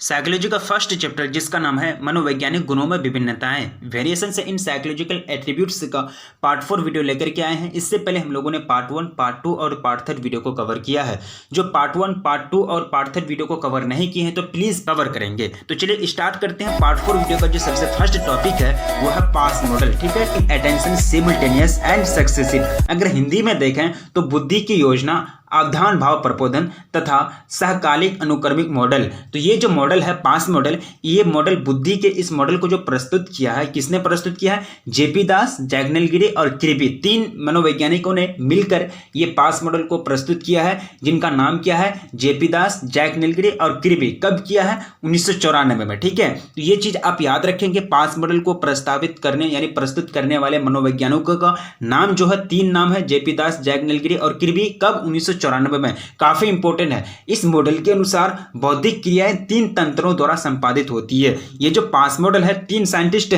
Psychology का first chapter जिसका नाम है मनोवैज्ञानिक गुणों में विभिन्नताएं वेरिएशन से इन साइकोलॉजिकल एट्रीब्यूट्स का पार्ट 4 वीडियो लेकर के आए हैं। इससे पहले हम लोगों ने पार्ट 1, पार्ट 2 और पार्ट 3 वीडियो को कवर किया है। जो पार्ट 1, पार्ट 2 और पार्ट 3 वीडियो को कवर नहीं किए हैं तो प्लीज कवर करेंगे। तो चलिए स्टार्ट करते हैं। पार्ट 4 वीडियो का जो सबसे फर्स्ट टॉपिक है वो है पास मॉडल। ठीक है, अटेंशन सिमल्टेनियस एंड सक्सेसिव। अगर हिंदी में देखें तो बुद्धि की योजना, अवधान, भाव प्रबोधन तथा सहकालिक अनुक्रमिक मॉडल। तो ये जो मॉडल है पास मॉडल, ये मॉडल बुद्धि के इस मॉडल को जो प्रस्तुत किया है, किसने प्रस्तुत किया है? जेपी दास, जैगनेलगिरी और क्रिबी, 3 मनोवैज्ञानिकों ने मिलकर ये पास मॉडल को प्रस्तुत किया है, जिनका नाम क्या है? जेपी दास, जैगनेलगिरी और क्रिबी। कब किया है? 1994 में। ठीक है, तो ये चीज आप याद रखेंगे। पास मॉडल को प्रस्तावित करने यानी प्रस्तुत करने वाले मनोवैज्ञानिकों का नाम जो है 3 नाम है, जेपी दास, जैगनेलगिरी और क्रिबी। कब? 1994 में। काफी इंपॉर्टेंट है। इस मॉडल के अनुसार बौद्धिक क्रियाएं 3 तंत्रों द्वारा संपादित होती है। ये जो पास मॉडल है, 3 साइंटिस्ट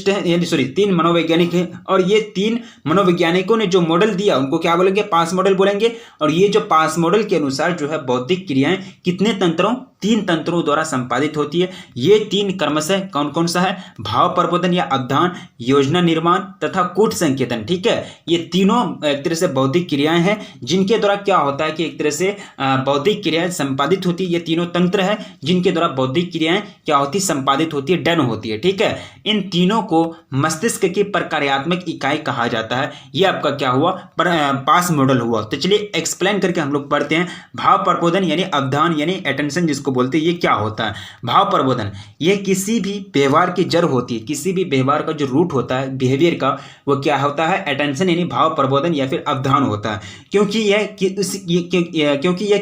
हैं यानी 3 मनोवैज्ञानिक हैं, और ये 3 मनोवैज्ञानिकों ने जो मॉडल दिया उनको क्या बोलेंगे? पास मॉडल बोलेंगे। और ये जो पास मॉडल के अनुसार जो है बौद्धिक क्रियाएं कितने तंत्रों? 3 तंत्रों द्वारा संपादित होती है। ये 3 क्रमशः कौन कौन सा है? भाव प्रबोधन या अवधान, योजना निर्माण तथा कूट संकेतन। ठीक है, ये तीनों एक तरह से बौद्धिक क्रियाएं हैं जिनके द्वारा क्या होता है कि एक तरह से बौद्धिक क्रियाएं संपादित होती है। ये तीनों तंत्र है जिनके द्वारा बौद्धिक क्रियाएं क्या होती? संपादित होती है, डन होती है। ठीक है, इन तीनों को मस्तिष्क की प्रक्रियात्मक इकाई कहा जाता है। ये आपका क्या हुआ? पास मॉडल हुआ। तो चलिए एक्सप्लेन करके हम लोग पढ़ते हैं। भाव प्रबोधन यानी अवधान यानी अटेंशन जिसको बोलते हैं, ये क्या होता है? भाव प्रबोधन ये किसी भी व्यवहार की जड़ होती है, किसी भी व्यवहार का जो रूट होता है बिहेवियर का, वो क्या होता है? अटेंशन यानी भाव प्रबोधन या फिर अवधान होता है। क्योंकि यह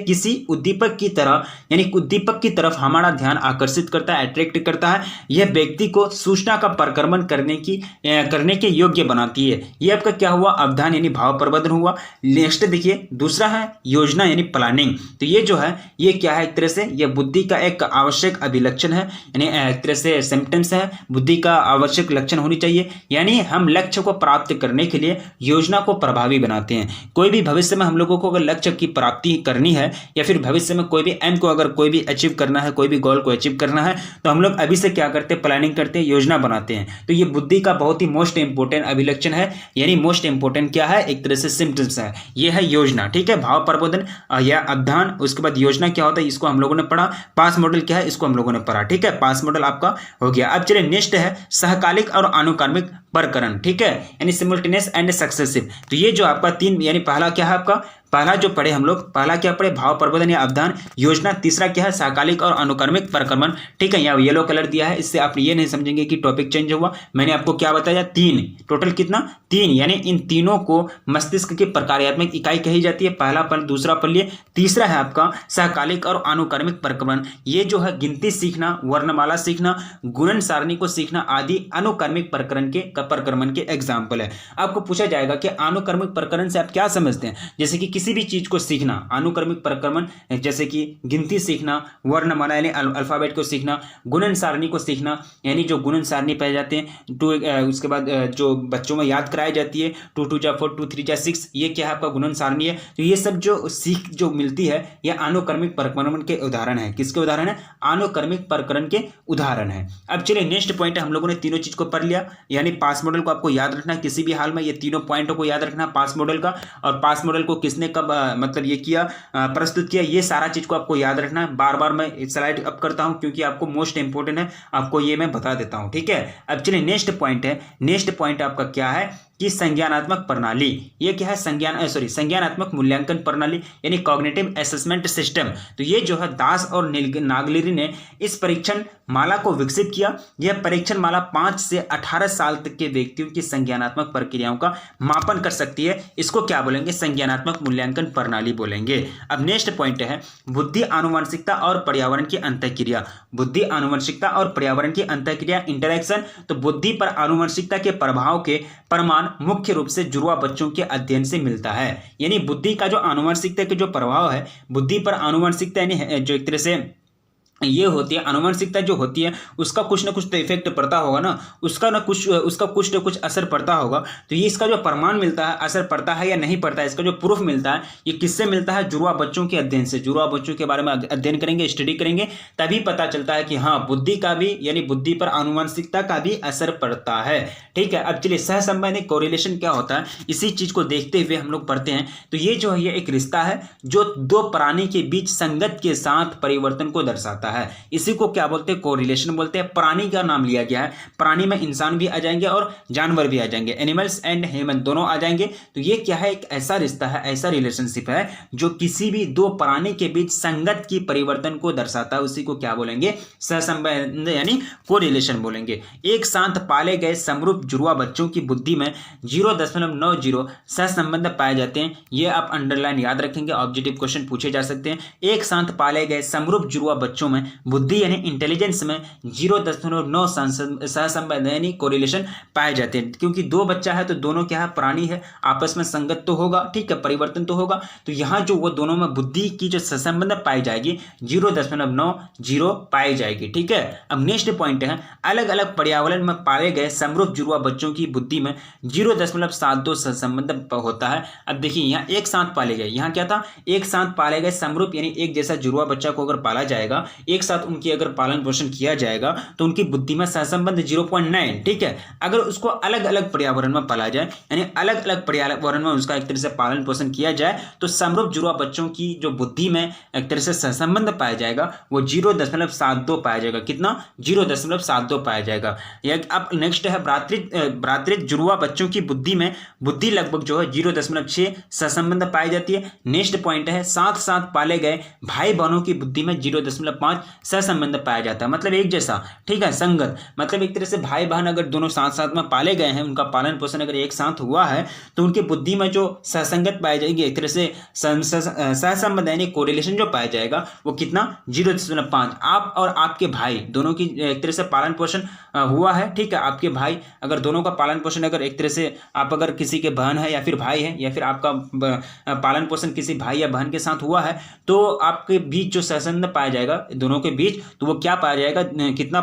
किसी उद्दीपक की तरह यानी उद्दीपक की तरफ हमारा ध्यान आकर्षित करता है, अट्रैक्ट करता है। यह व्यक्ति को सूचना का परिक्रमण करने के योग्य बनाती है। यह आपका क्या हुआ? अवधान यानी भाव प्रबोधन हुआ। नेक्स्ट देखिए, दूसरा है योजना यानी प्लानिंग। तो ये जो है ये क्या है? एक तरह से यह बुद्धि का एक आवश्यक अभिलक्षण है, यानी एक तरह से सिम्पटम्स है। बुद्धि का आवश्यक लक्षण होनी चाहिए, यानी हम लक्ष्य को प्राप्त करने के लिए योजना को प्रभावी बनाते हैं। कोई भी भविष्य में हम लोगों को अगर लक्ष्य की प्राप्ति करनी है या फिर भविष्य में कोई भी एम को अगर कोई भी अचीव करना है, कोई भी गोल को अचीव करना है, तो हम लोग अभी से क्या करते हैं? प्लानिंग करते हैं, योजना बनाते हैं। तो ये बुद्धि का बहुत ही मोस्ट इंपोर्टेंट अभिलक्षण है, यानी मोस्ट इंपोर्टेंट क्या है? एक तरह से सिम्पटम्स है। ये है योजना। ठीक है, भाव प्रबोधन या अवधान। उसके बाद योजना क्या होता है इसको हम लोगों ने पढ़ा। पास मॉडल क्या है इसको हम लोगों ने पढ़ा। ठीक है, पास मॉडल आपका हो गया। अब चलिए नेक्स्ट है सहकालिक और अनुक्रमिक प्रकरण। ठीक है, यानी सिमुल्टेनियस एंड सक्सेसिव। तो ये जो आपका 3 यानी पहला क्या है आपका? पहला जो पढ़े हम लोग, पहला क्या पढ़े? भाव प्रबोधन या अवधान, योजना। तीसरा क्या है? सहकालिक और अनुक्रमिक प्रक्रमण। ठीक है, यहाँ येलो कलर दिया है, इससे आप ये नहीं समझेंगे कि टॉपिक चेंज हुआ। मैंने आपको क्या बताया? 3 टोटल। कितना? 3। यानी इन तीनों को मस्तिष्क की प्रक्रियात्मक इकाई कही जाती है। पहला पढ़, दूसरा पढ़ लिए। तीसरा है आपका सहकालिक और अनुक्रमिक प्रक्रमण। ये जो है गिनती सीखना, वर्णमाला सीखना, गुणन सारणी को सीखना आदि अनुक्रमिक प्रक्रमण के एग्जाम्पल है। आपको पूछा जाएगा कि अनुक्रमिक प्रकरण से आप क्या समझते हैं? जैसे कि किसी भी चीज को सीखना, अनुक्रमिक प्रक्रमण, जैसे कि गिनती सीखना, वर्णमाला यानी अल्फाबेट को सीखना, गुणन सारणी को सीखना, यानी जो गुणन सारणी पाए जाते हैं उसके बाद जो बच्चों में याद कराई जाती है 2 2 जा 4 2 3 जा 6, ये क्या है आपका? गुणन सारणी है। तो ये सब जो सीख जो मिलती है यह अनुक्रमिक प्रक्रमण के उदाहरण है। किसके उदाहरण है? अनुक्रमिक प्रकरण के उदाहरण है। अब चलिए नेक्स्ट पॉइंट है, हम लोगों ने तीनों चीज को पढ़ लिया, यानी पास मॉडल को आपको याद रखना है किसी भी हाल में। ये तीनों पॉइंटों को याद रखना पास मॉडल का, और पास मॉडल को किसने कब मतलब ये किया, प्रस्तुत किया, ये सारा चीज को आपको याद रखना है। बार बार मैं स्लाइड अप करता हूं क्योंकि आपको मोस्ट इंपोर्टेंट है, आपको ये मैं बता देता हूं। ठीक है, अब चलिए नेक्स्ट पॉइंट है। नेक्स्ट पॉइंट आपका क्या है कि संज्ञानात्मक प्रणाली। ये क्या है? संज्ञानात्मक मूल्यांकन प्रणाली यानी कॉग्निटिव असेसमेंट सिस्टम। तो ये जो है दास और नागलिरी ने इस परीक्षण माला को विकसित किया। यह परीक्षण माला 5 से 18 साल तक के व्यक्तियों की संज्ञानात्मक प्रक्रियाओं का मापन कर सकती है। इसको क्या बोलेंगे? संज्ञानात्मक मूल्यांकन प्रणाली बोलेंगे। अब नेक्स्ट पॉइंट है बुद्धि, आनुवंशिकता और पर्यावरण की अंतःक्रिया। बुद्धि, आनुवंशिकता और पर्यावरण की अंतःक्रिया, इंटरेक्शन। तो बुद्धि पर आनुवंशिकता के प्रभाव के प्रमाण मुख्य रूप से जुड़वा बच्चों के अध्ययन से मिलता है। यानी बुद्धि का जो आनुवंशिकता के जो प्रभाव है, बुद्धि पर आनुवंशिकता यानी जो एक तरह से ये होती है आनुवंशिकता जो होती है उसका कुछ ना कुछ तो इफेक्ट पड़ता होगा ना, उसका ना कुछ असर पड़ता होगा। तो ये इसका जो प्रमाण मिलता है असर पड़ता है या नहीं पड़ता है, इसका जो प्रूफ मिलता है ये किससे मिलता है? जुड़वा बच्चों के अध्ययन से। जुड़वा बच्चों के बारे में अध्ययन करेंगे, स्टडी करेंगे, तभी पता चलता है कि हाँ बुद्धि का भी यानी बुद्धि पर आनुवंशिकता का भी असर पड़ता है। ठीक है, अब चलिए सहसंबंधी कोरिलेशन क्या होता है इसी चीज को देखते हुए हम लोग पढ़ते हैं। तो ये जो है ये एक रिश्ता है जो दो प्राणी के बीच संगत के साथ परिवर्तन को दर्शाता है। इसी को क्या बोलते हैं? कोरिलेशन बोलते हैं। प्राणी का नाम लिया गया है, प्राणी में इंसान भी आ जाएंगे और जानवर भी आ जाएंगे, एनिमल्स एंड ह्यूमन दोनों आ जाएंगे। तो ये क्या है? एक ऐसा रिश्ता है, ऐसा रिलेशनशिप है जो किसी भी दो प्राणी के बीच संगत की परिवर्तन को दर्शाता है। उसी को क्या बोलेंगे? सहसंबंध यानी कोरिलेशन बोलेंगे। एक साथ पाले गए समरूप जुड़वा बच्चों की बुद्धि में 0.90 सहसंबंध पाए जाते हैं। ये आप अंडरलाइन याद रखेंगे, ऑब्जेक्टिव क्वेश्चन पूछे जा सकते हैं। एक साथ पाले गए समरूप जुड़वा बच्चों में बुद्धि यानी इंटेलिजेंस में 0.9 सहसंबंध यानी कोरिलेशन पाए जाते हैं। क्योंकि दो बच्चा है तो दोनों क्या है? प्राणी है, आपस में संगत तो होगा, ठीक है, परिवर्तन तो होगा। तो यहाँ जो वो दोनों में बुद्धि की जो सहसंबंध पाई जाएगी 0.90 पाई जाएगी। ठीक है, अब नेक्स्ट पॉइंट है अलग अलग पर्यावरण में पाए गए समरूप जुड़वा बच्चों की बुद्धि में 0.72 सहसंबंध होता है। अब देखिए यहाँ एक साथ पाले गए, यहाँ क्या था? एक साथ पाले गए समरूप यानी एक जैसा जुड़वा बच्चा को अगर पाला जाएगा, एक साथ उनकी अगर पालन पोषण किया जाएगा तो उनकी बुद्धि में सहसंबंध 0.9। ठीक है, अगर उसको अलग अलग पर्यावरण में पाला जाए यानी अलग अलग पर्यावरण में उसका एक तरह से पालन पोषण किया जाए तो समरूप जुड़वा बच्चों की जो बुद्धि में एक तरह से सहसंबंध पाया जाएगा वो 0.72 पाया जाएगा। कितना? 0.72 पाया जाएगा। अब नेक्स्ट है भ्रातृ जुड़वा बच्चों की बुद्धि में बुद्धि लगभग जो है 0.6 सहसंबंध पाई जाती है। नेक्स्ट पॉइंट है साथ साथ पाले गए भाई बहनों की बुद्धि में 0.5 सहसंबंध पाया जाता है, मतलब एक जैसा, ठीक है, संगत, मतलब एक तरह से भाई बहन अगर दोनों साथ साथ में पाले गए हैं, उनका पालन पोषण अगर एक साथ हुआ है तो उनकी बुद्धि में जो सहसंगत पाई जाएगी, एक तरह से सहसंबंध यानी कोरिलेशन जो पाया जाएगा वो कितना? 0.5। आप और आपके भाई दोनों की एक तरह से पालन पोषण हुआ है, ठीक है, आपके भाई अगर दोनों का पालन पोषण अगर एक तरह से आप अगर किसी के बहन है या फिर भाई है या फिर आपका पालन पोषण किसी भाई या बहन के साथ हुआ है तो आपके बीच जो सहसंबंध पाया जाएगा दोनों के बीच तो वो क्या पाया जाएगा? कितना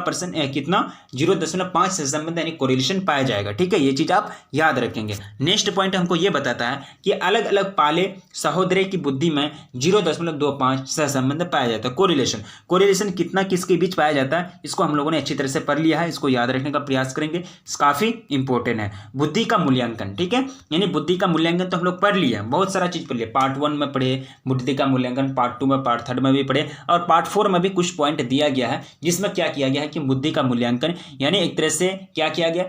0.5 सहसंबंध यानी कोरिलेशन पाया जाएगा। ठीक है, ये चीज आप याद रखेंगे। नेक्स्ट पॉइंट हमको ये बताता है कि अलग अलग पाले सहोदरी की बुद्धि में 0.25 सहसंबंध पाया जाता है। कोरिलेशन कितना किसके बीच पाया जाता है इसको हम लोगों ने अच्छी तरह से पढ़ लिया है, इसको याद रखने का प्रयास करेंगे, काफी इंपॉर्टेंट है। बुद्धि का मूल्यांकन, ठीक है, यानी बुद्धि का मूल्यांकन तो हम लोग पढ़ लिए, बहुत सारा चीज पढ़ लिया, पार्ट 1 में पढ़े बुद्धि का मूल्यांकन, पार्ट 2 में, पार्ट 3 में भी पढ़े और पार्ट 4 में भी कुछ पॉइंट दिया गया है जिसमें क्या किया गया है कि बुद्धि का मूल्यांकन यानी एक तरह से क्या किया गया,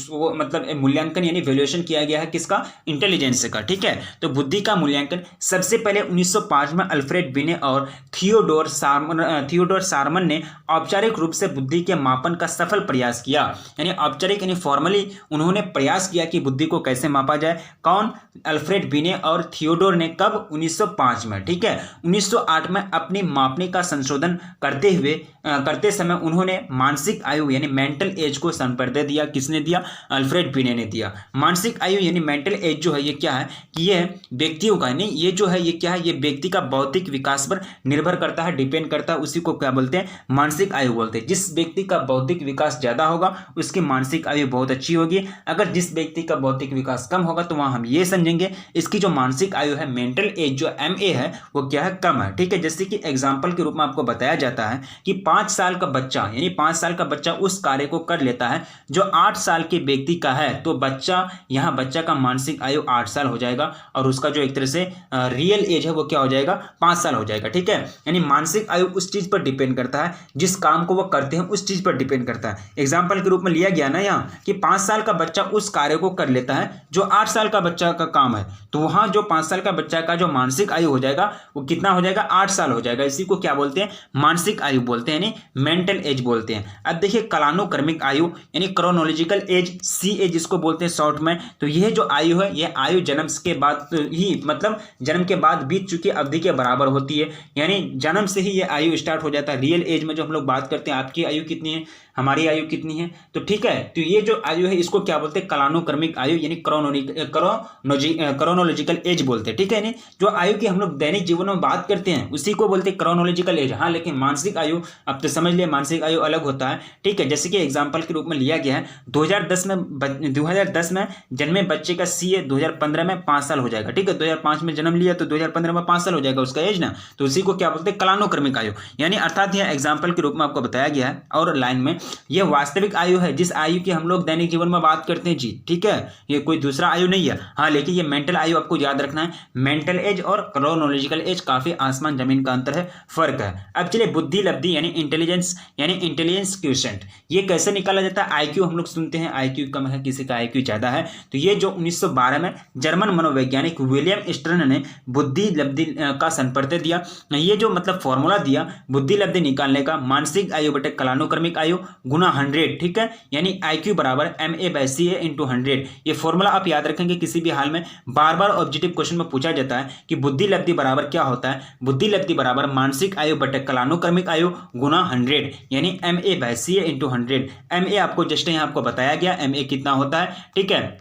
वो मतलब मूल्यांकन यानी वैल्यूएशन किया गया है किसका? इंटेलिजेंस का। ठीक है, तो बुद्धि का मूल्यांकन सबसे पहले 1905 में अल्फ्रेड बिने और थियोडोर सारमन ने औपचारिक रूप से बुद्धि के मापन का सफल प्रयास किया, यानी औपचारिक यानी फॉर्मली उन्होंने प्रयास किया कि बुद्धि को कैसे मापा जाए। कौन? अल्फ्रेड बिने और थियोडोर ने। कब? 1905 में। ठीक है, 1908 में अपनी मापने का संशोधन करते समय उन्होंने मानसिक आयु यानी मेंटल एज को संपर्दय दिया। किसने दिया? अल्फ्रेड बिने ने दिया। मानसिक आयु यानी मेंटल एज जो है ये क्या है कि ये व्यक्तियों का नहीं, ये जो है ये क्या है, ये व्यक्ति का बौद्धिक विकास पर निर्भर करता है, डिपेंड करता है, उसी को क्या बोलते हैं? मानसिक आयु बोलते हैं। जिस व्यक्ति का बौद्धिक विकास ज्यादा होगा उसकी मानसिक आयु बहुत अच्छी होगी, अगर जिस व्यक्ति का बौद्धिक विकास कम होगा तो वहां हम ये समझेंगे इसकी जो मानसिक आयु है, मेंटल एज जो MA है वो क्या है? कम है। ठीक है, जैसे कि एग्जाम्पल के रूप में आपको बताया जाता है कि 5 साल का बच्चा यानी 5 साल का बच्चा उस कार्य को कर लेता है जो 8 साल के व्यक्ति का है, तो बच्चा का मानसिक आयु 8 साल हो जाएगा और उसका जो एक तरह से रियल एज है वो क्या हो जाएगा? 5 साल हो जाएगा। ठीक है, यानी मानसिक आयु उस चीज पर डिपेंड करता है, जिस काम को वो करते हैं उस चीज पर डिपेंड करता है। एग्जाम्पल के रूप में लिया गया ना यहाँ कि 5 साल का बच्चा उस कार्य को कर लेता है जो 8 साल का बच्चा का काम है, तो वहां जो 5 साल का बच्चा का जो मानसिक आयु हो जाएगा वो कितना हो जाएगा? 8 साल हो जाएगा। इसी को क्या बोलते हैं? मानसिक आयु बोलते हैं, यानी मेंटल एज बोलते हैं। अब देखिए कालानुक्रमिक आयु यानी क्रोनोलॉजिकल एज, CA जिसको बोलते हैं शॉर्ट में, तो यह जो आयु है यह आयु जन्म के बाद ही मतलब जन्म के बाद बीत चुकी अवधि के बराबर होती है, यानी जन्म से ही यह आयु स्टार्ट हो जाता है। रियल एज में जो हम लोग बात करते हैं आपकी आयु कितनी है, हमारी आयु कितनी है, तो ठीक है, तो ये जो आयु है इसको क्या बोलते हैं? कालानुक्रमिक आयु यानी क्रोनोलॉजिकल एज बोलते हैं। ठीक है, जो आयु की हम लोग दैनिक जीवन में बात करते हैं उसी को बोलते हैं क्रोनोलॉजिकल एज। हाँ, लेकिन मानसिक आयु अब तो समझ लिया, मानसिक आयु अलग होता है, ठीक है। जैसे कि एग्जाम्पल के रूप में लिया गया है 2010 में जन्मे बच्चे का CA 2015 में 5 साल हो जाएगा, ठीक है। 2005 में जन्म लिया तो 2015 में 5 साल हो जाएगा उसका एज ना, तो उसी को क्या बोलते हैं, कालानुक्रमिक आयु। यानी अर्थात यह एग्जाम्पल के रूप में आपको बताया गया है। और लाइन में यह वास्तविक आयु है जिस आयु की हम लोग दैनिक जीवन में बात करते हैं जी, ठीक है। ये कोई दूसरा आयु नहीं है। हाँ, लेकिन ये मेंटल आयु आपको याद रखना है। मेंटल एज और क्रोनोलॉजिकल एज काफी आसमान जमीन का अंतर है, फर्क है। अब चलिए बुद्धि लब्धि यानी इंटेलिजेंस क्वोशिएंट, ये कैसे निकाला जाता है। आईक्यू हम लोग सुनते हैं आईक्यू कम है, किसी का आईक्यू ज्यादा है, तो ये जो 1912 में जर्मन मनोवैज्ञानिक विलियम स्टर्न ने बुद्धि लब्धि का संपर्क दिया। ये जो मतलब फॉर्मूला दिया बुद्धि लब्धि निकालने का, मानसिक आयु बटे कालानुक्रमिक आयु गुना 100, ठीक है। यानी IQ बराबर MA/CA × 100। ये फॉर्मूला आप याद रखेंगे, किसी भी हाल में बार बार ऑब्जेक्टिव क्वेश्चन में पूछा जाता है कि बुद्धि लब्धि बराबर क्या होता है। बुद्धि लब्धि बराबर मानसिक आयु बटे कालानुक्रमिक आयु गुना 100, यानी MA/CA × 100। MA आपको जस्ट यहाँ आपको बताया गया MA कितना होता है, ठीक है।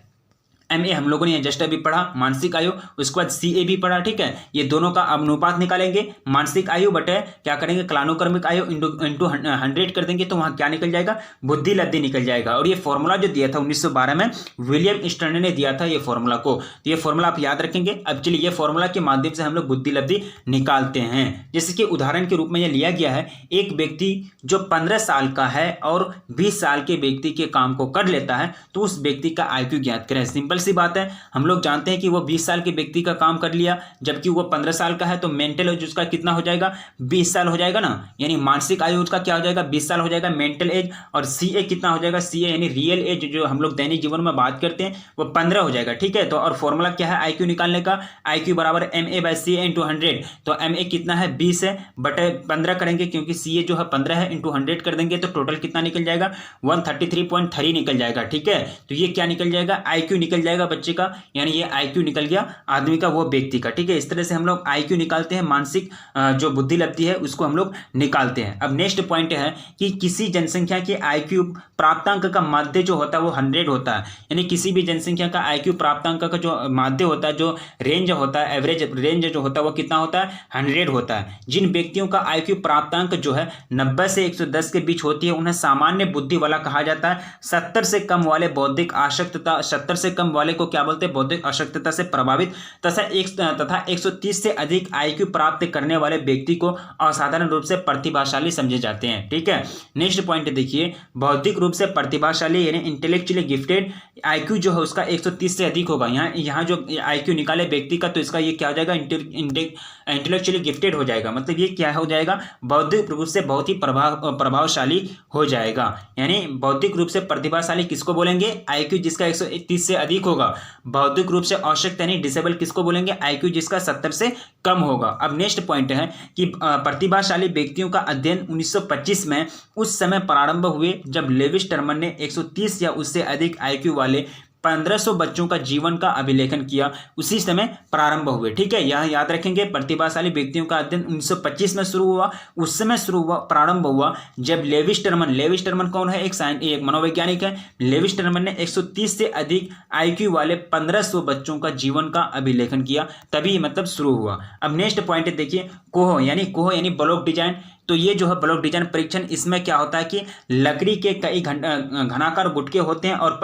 MA हम लोगों ने जस्ट अभी पढ़ा, मानसिक आयु, उसके बाद CA भी पढ़ा, ठीक है। ये दोनों का अनुपात निकालेंगे, मानसिक आयु बटे क्या करेंगे, कालानुक्रमिक आयु इंटू 100 कर देंगे, तो वहां क्या निकल जाएगा, बुद्धि लब्धि निकल जाएगा। और ये फॉर्मूला जो दिया था 1912 में विलियम स्टर्न ने दिया था ये फॉर्मूला को, तो ये फॉर्मूला आप याद रखेंगे। अब चलिए ये फॉर्मूला के माध्यम से हम लोग बुद्धि लब्धि निकालते हैं। जैसे कि उदाहरण के रूप में यह लिया गया है, एक व्यक्ति जो 15 साल का है और 20 साल के व्यक्ति के काम को कर लेता है, तो उस व्यक्ति का IQ ज्ञात करें। सिंपल सी बात है, हम लोग जानते हैं कि वो 20 साल के व्यक्ति का काम कर लिया, जबकि वो 15 साल का है, तो मेंटल एज उसका कितना हो जाएगा, 20 साल हो जाएगा ना। यानी मानसिक आयु उसका क्या हो जाएगा, 20 साल हो जाएगा मेंटल एज। और CA कितना हो जाएगा, CA यानी रियल एज जो हम लोग दैनिक जीवन में बात करते हैं वो 15 हो जाएगा, ठीक है। तो और फॉर्मूला क्या है IQ निकालने का, IQ बराबर MA/CA × 100। तो MA कितना है, 20 है, बटे 15 करेंगे क्योंकि CA जो है 15 है, इंटू 100 कर देंगे तो टोटल कितना निकल जाएगा, 133.3 निकल जाएगा, ठीक है। तो ये क्या निकल जाएगा, IQ निकल जाएगा बच्चे का, यानी ये IQ निकल गया आदमी का, वो व्यक्ति का, ठीक है। इस तरह से हम लोग IQ निकालते हैं, मानसिक जो बुद्धि लब्धि है उसको हम लोग निकालते हैं। अब नेक्स्ट पॉइंट है कि किसी जनसंख्या के IQ प्राप्तांक का माध्य जो होता है वो 100 होता है। यानी किसी भी जनसंख्या का IQ प्राप्तांक का जो माध्य होता है, जो रेंज होता है, एवरेज रेंज जो होता है वो कितना होता है, 100 होता है। जिन व्यक्तियों का IQ प्राप्तांक जो है 90 से 110 के बीच होती है उन्हें सामान्य बुद्धि वाला कहा जाता है। 70 से कम वाले बौद्धिक आशक्तता, 70 से कम वाले को क्या बोलते हैं, बौद्धिक अशक्तता से प्रभावित तथा 130 से अधिक IQ प्राप्त करने वाले व्यक्ति को असाधारण रूप से प्रतिभाशाली समझे जाते हैं, ठीक है। नेक्स्ट पॉइंट देखिए, बौद्धिक रूप से प्रतिभाशाली यानी इंटेलेक्चुअली गिफ्टेड IQ जो है उसका 130 से अधिक होगा। यहाँ जो IQ निकाले व्यक्ति का, तो इसका ये क्या हो जाएगा, इंटेलेक्चुअली गिफ्टेड हो जाएगा। मतलब ये क्या हो जाएगा, बौद्धिक रूप से बहुत ही प्रभावशाली हो जाएगा। यानी बौद्धिक रूप से प्रतिभाशाली किसको बोलेंगे, IQ जिसका 130 से अधिक होगा। बौद्धिक रूप से अशक्त यानी डिसेबल किसको बोलेंगे, IQ जिसका 70 से कम होगा। अब नेक्स्ट पॉइंट है कि प्रतिभाशाली व्यक्तियों का अध्ययन 1925 में उस समय प्रारंभ हुए जब लेविस टर्मन ने 130 या उससे अधिक IQ वाले 1500 बच्चों का जीवन का अभिलेखन किया, उसी समय प्रारंभ हुए, ठीक है। यह याद रखेंगे, प्रतिभाशाली व्यक्तियों का अध्ययन 1925 में शुरू हुआ, उस समय प्रारंभ हुआ जब लेविस टर्मन कौन है, एक मनोवैज्ञानिक है। लेविस टर्मन ने 130 से अधिक IQ वाले 1500 बच्चों का जीवन का अभिलेखन किया, तभी मतलब शुरू हुआ। अब नेक्स्ट पॉइंट देखिए, कोह यानी ब्लॉक डिजाइन। तो ये जो है ब्लॉक डिजाइन परीक्षण, इसमें क्या होता है कि लकड़ी के कई घनाकार गुटके होते हैं और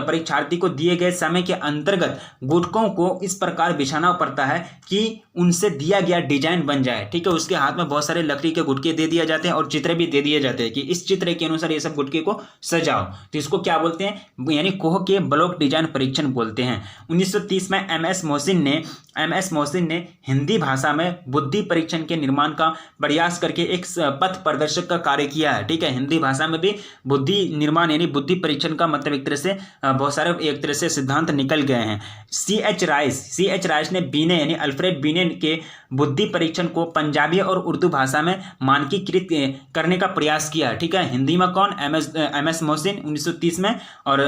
परीक्षार्थी को दिए गए समय के अंतर्गत गुटकों को इस प्रकार बिछाना पड़ता है कि उनसे दिया गया डिजाइन बन जाए, ठीक है। उसके हाथ में बहुत सारे लकड़ी के गुटके दे दिए जाते हैं और चित्र भी दे दिए जाते हैं कि इस चित्र के अनुसार ये सब गुटके को सजाओ, तो इसको क्या बोलते हैं, यानी कोह के ब्लॉक डिजाइन परीक्षण बोलते हैं। 1930 में MS मोहसिन ने हिंदी भाषा में बुद्धि परीक्षण के निर्माण का प्रयास करके एक पथ प्रदर्शक का कार्य किया है, ठीक है। हिंदी भाषा में भी बुद्धि निर्माण यानी बुद्धि परीक्षण का मतलब एक तरह से बहुत सारे एक तरह से सिद्धांत निकल गए हैं। CH राइस ने बीने यानी अल्फ्रेड बीने के बुद्धि परीक्षण को पंजाबी और उर्दू भाषा में मानकीकृत करने का प्रयास किया, ठीक है। हिंदी में कौन, MS मोहसिन 1930 में, और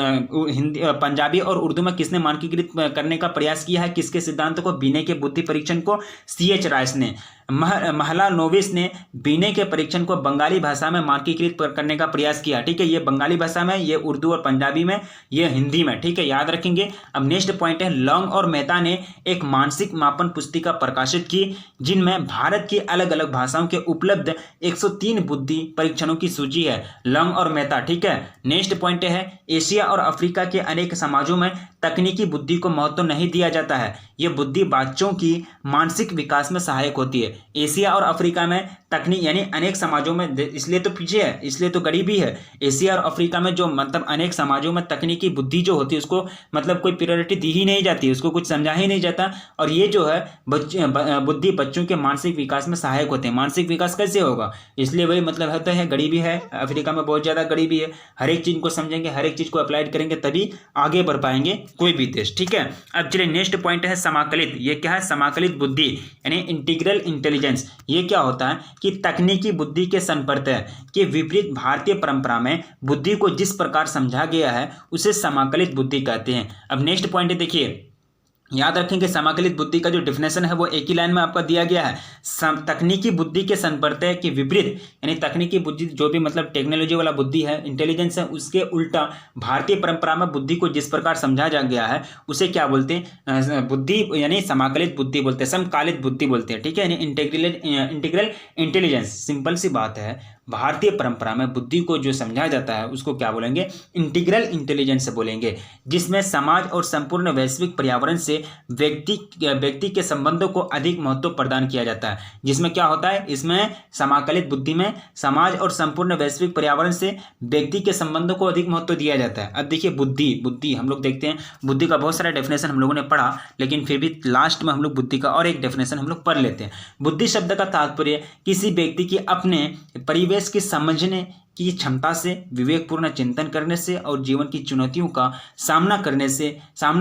हिंदी पंजाबी और उर्दू में किसने मानकीकृत करने का प्रयास किया है, किसके सिद्धांत को, बीने के बुद्धि परीक्षण को CH राइस ने। महला नोविस ने बीने के परीक्षण को बंगाली भाषा में मानकीकृत करने का प्रयास किया, ठीक है। ये बंगाली भाषा में, ये उर्दू और पंजाबी में, ये हिंदी में, ठीक है, याद रखेंगे। अब नेक्स्ट पॉइंट है, लॉन्ग और मेहता ने एक मानसिक मापन पुस्तिका प्रकाशित की होगी जिनमें भारत की अलग अलग भाषाओं के उपलब्ध 103 बुद्धि परीक्षणों की सूची है। लंग और मेहता, ठीक है। नेक्स्ट पॉइंट है एशिया और अफ्रीका के अनेक समाजों में तकनीकी बुद्धि को महत्व नहीं दिया जाता है। यह बुद्धि बच्चों की मानसिक विकास में सहायक होती है। एशिया और अफ्रीका में तकनीक यानी अनेक समाजों में, इसलिए तो पीछे है, इसलिए तो गरीबी है। एशिया और अफ्रीका में जो मतलब अनेक समाजों में तकनीकी बुद्धि जो होती है उसको मतलब कोई प्रायोरिटी दी ही नहीं जाती, उसको कुछ समझा ही नहीं जाता। और ये जो है बुद्धि बच्चों के मानसिक विकास में सहायक होते हैं। मानसिक विकास कैसे होगा, इसलिए वही मतलब होता है गरीबी है, अफ्रीका में बहुत ज़्यादा गरीबी है। हर एक चीज़ को समझेंगे, हर एक चीज़ को अप्लाइड करेंगे तभी आगे बढ़ पाएंगे कोई भी देश, ठीक है। अब चलिए नेक्स्ट पॉइंट है समाकलित। ये क्या है, समाकलित बुद्धि यानी इंटीग्रल इंटेलिजेंस। ये क्या होता है कि तकनीकी बुद्धि के संप्रत्यय के विपरीत भारतीय परंपरा में बुद्धि को जिस प्रकार समझा गया है उसे समाकलित बुद्धि कहते हैं। अब नेक्स्ट पॉइंट देखिए, याद रखें कि समाकलित बुद्धि का जो डिफिनेशन है वो एक ही लाइन में आपका दिया गया है। तकनीकी बुद्धि के संप्रत्यय के विपरीत यानी तकनीकी बुद्धि जो भी मतलब टेक्नोलॉजी वाला बुद्धि है, इंटेलिजेंस है, उसके उल्टा भारतीय परंपरा में बुद्धि को जिस प्रकार समझा जा गया है उसे क्या बोलते हैं, बुद्धि यानी समाकलित बुद्धि बोलते हैं, समकालित बुद्धि बोलते हैं, ठीक है। यानी इंटीग्रल इंटेलिजेंस। सिंपल सी बात है, भारतीय परंपरा में बुद्धि को जो समझा जाता है उसको क्या बोलेंगे, इंटीग्रल इंटेलिजेंस बोलेंगे, जिसमें समाज और संपूर्ण वैश्विक पर्यावरण से व्यक्ति के संबंधों को अधिक महत्व प्रदान किया जाता है। जिसमें क्या होता है, इसमें समाकलित बुद्धि में समाज और संपूर्ण वैश्विक पर्यावरण से व्यक्ति के संबंधों को अधिक महत्व दिया जाता है। अब देखिए बुद्धि हम लोग देखते हैं, बुद्धि का बहुत सारा डेफिनेशन हम लोगों ने पढ़ा, लेकिन फिर भी लास्ट में हम लोग बुद्धि का और एक डेफिनेशन हम लोग पढ़ लेते हैं। बुद्धि शब्द का तात्पर्य किसी व्यक्ति की अपने परिवेश की समझने की क्षमता से, विवेकपूर्ण चिंतन करने से और जीवन की चुनौतियों का सामना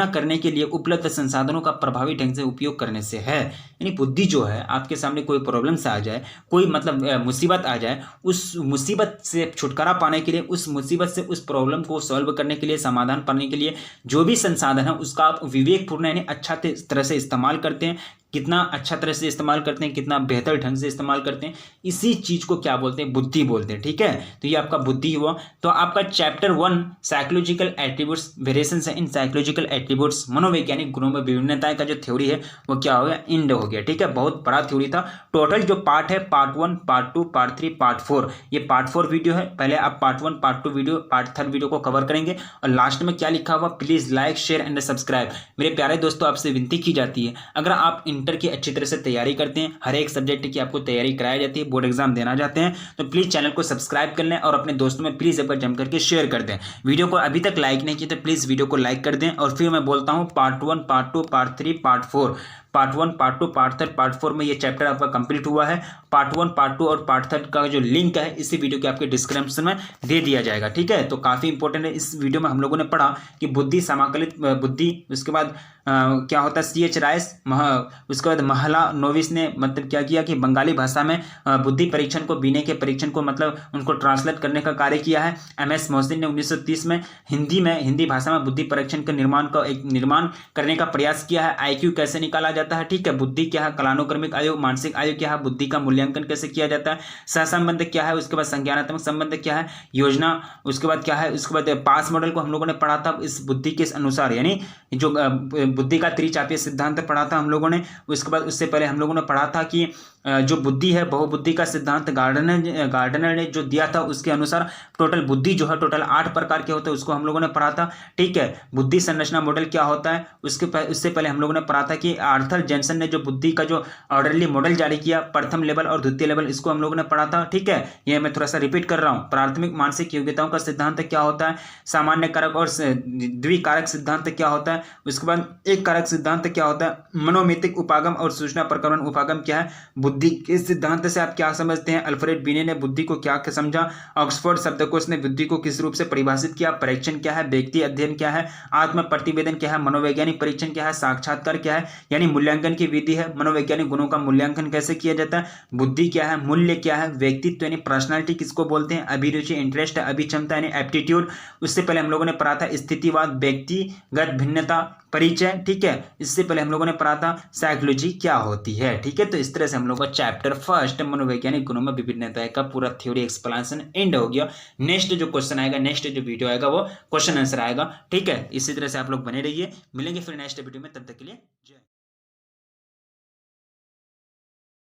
करने के लिए उपलब्ध संसाधनों का प्रभावी ढंग से उपयोग करने से है। यानी बुद्धि जो है, आपके सामने कोई प्रॉब्लम से आ जाए, कोई मतलब मुसीबत आ जाए, उस मुसीबत से छुटकारा पाने के लिए, उस मुसीबत से उस प्रॉब्लम को सॉल्व करने के लिए, समाधान पाने के लिए जो भी संसाधन है उसका आप विवेकपूर्ण यानी अच्छा तरह से इस्तेमाल करते हैं। कितना अच्छा तरह से इस्तेमाल करते हैं, कितना बेहतर ढंग से इस्तेमाल करते हैं, इसी चीज को क्या बोलते हैं, बुद्धि बोलते हैं, ठीक है। तो ये आपका बुद्धि हुआ। तो आपका chapter 1 psychological attributes variations in psychological attributes मनोवैज्ञानिक गुणों में विभिन्नताएं का जो थ्योरी है वो क्या हो गया, एंड हो गया, ठीक है। बहुत बड़ा थ्योरी था। टोटल जो पार्ट है पार्ट 1, पार्ट 2, पार्ट 3, पार्ट 4, ये पार्ट 4 वीडियो है। पहले आप part 1, part 2 video, part 3 video को कवर करेंगे। और लास्ट में क्या लिखा हुआ, please like share and subscribe. मेरे प्यारे दोस्तों, आपसे विनती की जाती है, अगर आप इंटर की अच्छी तरह से तैयारी करते हैं, हर एक सब्जेक्ट की आपको तैयारी कराई जाती है, बोर्ड एग्जाम देना चाहते हैं, तो प्लीज चैनल को सब्सक्राइब कर लें और अपने दोस्तों में प्लीज एक बार जम करके शेयर कर दें। वीडियो को अभी तक लाइक नहीं किया तो प्लीज वीडियो को लाइक कर दें। और फिर मैं बोलता हूं part 1, part 2, part 3, part 4, part 1, part 2, part 3, part 4 में ये चैप्टर आपका कंप्लीट हुआ है। पार्ट 1, पार्ट 2 और पार्ट 3 का जो लिंक है इसी वीडियो के आपके डिस्क्रिप्शन में दे दिया जाएगा, ठीक है। तो काफी इंपॉर्टेंट है। इस वीडियो में हम लोगों ने पढ़ा कि बुद्धि, समाकलित बुद्धि, उसके बाद क्या होता है CH राइस, उसके बाद महला नोविस ने मतलब क्या किया कि बंगाली भाषा में बुद्धि परीक्षण को, बीने के परीक्षण को मतलब उनको ट्रांसलेट करने का कार्य किया है। MS मोहसिन ने 1930 में हिंदी भाषा में बुद्धि परीक्षण के निर्माण करने का प्रयास किया है। IQ कैसे निकाला जाता है, ठीक है, बुद्धि क्या है, कालानुक्रमिक आयु, मानसिक आयु क्या है, बुद्धि का मूल्यांकन कैसे किया जाता है, सहसंबंध क्या है, उसके बाद संज्ञानात्मक संबंध क्या है, योजना, उसके बाद क्या है, उसके बाद पास मॉडल को हम लोगों ने पढ़ा था इस बुद्धि के अनुसार, यानी जो बुद्धि का त्रिचापीय सिद्धांत पढ़ा था हम लोगों ने। उसके बाद उससे पहले हम लोगों ने पढ़ा था कि जो बुद्धि है, बहुबुद्धि का सिद्धांत गार्डनर ने जो दिया था उसके अनुसार टोटल बुद्धि जो है टोटल 8 प्रकार के होते हैं, उसको हम लोगों ने पढ़ा था, ठीक है। बुद्धि संरचना मॉडल क्या होता है, उससे पहले हम लोगों ने पढ़ा था कि आर्थर जेनसन ने जो बुद्धि का जो ऑर्डरली मॉडल जारी किया, प्रथम लेवल और द्वितीय लेवल, इसको हम लोगों ने पढ़ा था, ठीक है। ये मैं थोड़ा सा रिपीट कर रहा हूँ। प्राथमिक मानसिक योग्यताओं का सिद्धांत क्या होता है, सामान्य कारक और द्विकारक सिद्धांत क्या होता है, उसके बाद एक कारक सिद्धांत क्या होता है, मनोमितिक उपागम और सूचना प्रकरण उपागम क्या है, बुद्धि के सिद्धांत से आप क्या समझते हैं, अल्फ्रेड बीने ने बुद्धि को क्या समझा, ऑक्सफोर्ड शब्दकोश ने बुद्धि को किस रूप से परिभाषित किया, परीक्षण क्या है, व्यक्ति अध्ययन क्या है, आत्म प्रतिवेदन क्या है, मनोवैज्ञानिक परीक्षण क्या है, साक्षात्कार क्या है, यानी मूल्यांकन की विधि है, मनोवैज्ञानिक गुणों का मूल्यांकन कैसे किया जाता है, बुद्धि क्या है, मूल्य क्या है, व्यक्तित्व यानी पर्सनालिटी किसको बोलते हैं, अभिरुचि इंटरेस्ट, अभिक्षमता यानी एप्टीट्यूड। उससे पहले हम लोगों ने पढ़ा था स्थितिवाद, व्यक्तिगत भिन्नता, परिचय, ठीक है। इससे पहले हम लोगों ने पढ़ा था साइकोलॉजी क्या होती है, ठीक है। तो इस तरह से हम लोग का चैप्टर 1 मनोवैज्ञानिक गुणों में विभिन्नताएं का पूरा थ्योरी एक्सप्लेनेशन एंड हो गया। नेक्स्ट जो क्वेश्चन आएगा, नेक्स्ट जो वीडियो आएगा वो क्वेश्चन आंसर आएगा, ठीक है। इसी तरह से आप लोग बने रहिए, मिलेंगे फिर नेक्स्ट वीडियो में, तब तक के लिए जय।